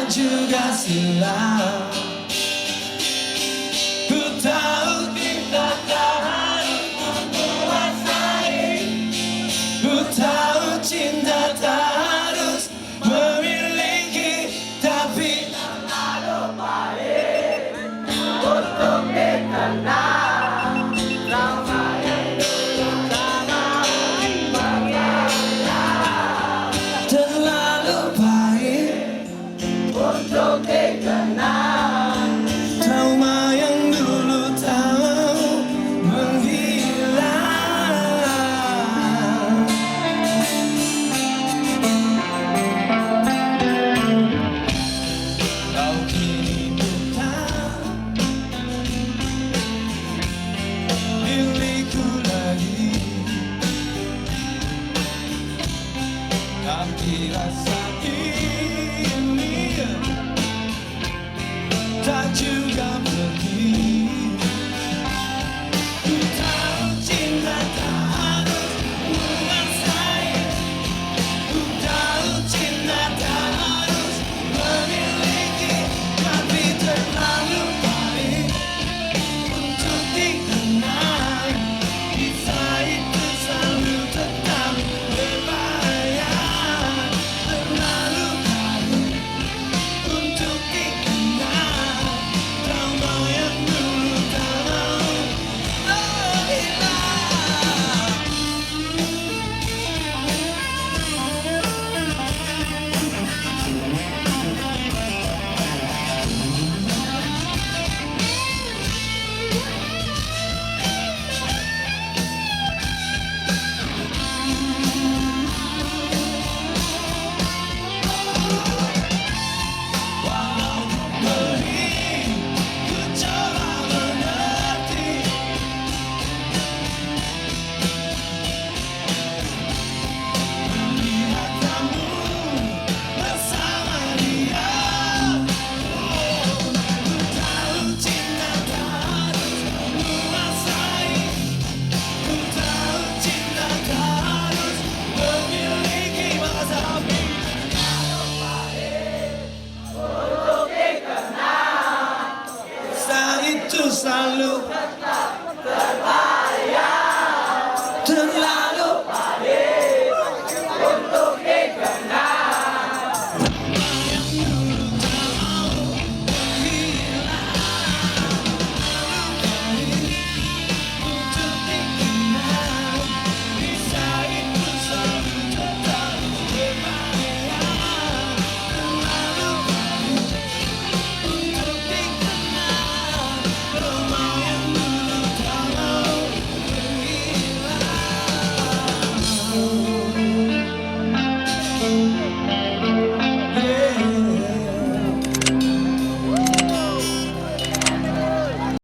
juga silam. Ku tahu kita tak harus menguasai, ku tahu cinta tak harus memiliki, tapi terlalu baik untuk dikenal. Trauma yang dulu tak mau mengenal, terlalu baik untuk dikenal. Trauma yang dulu tak mau menghilang. Kau kini bukan milikku lagi, tapi rasa ini tak juga pergi. Ku tahu cinta tak harus menguasai, ku tahu cinta tak harus memiliki, tapi terlalu baik untuk dikenal. Kisah itu selalu tetap berbahaya, terlalu baik untuk dikenal. Trauma yang dulu tak mau menghilang. Walau perih, ku coba mengerti. Melihat kamu bersama dia, ku tahu cinta tak harus menguasai, ku tahu cinta tak harus memiliki. Maka tapi untuk dikenal, kisah itu selalu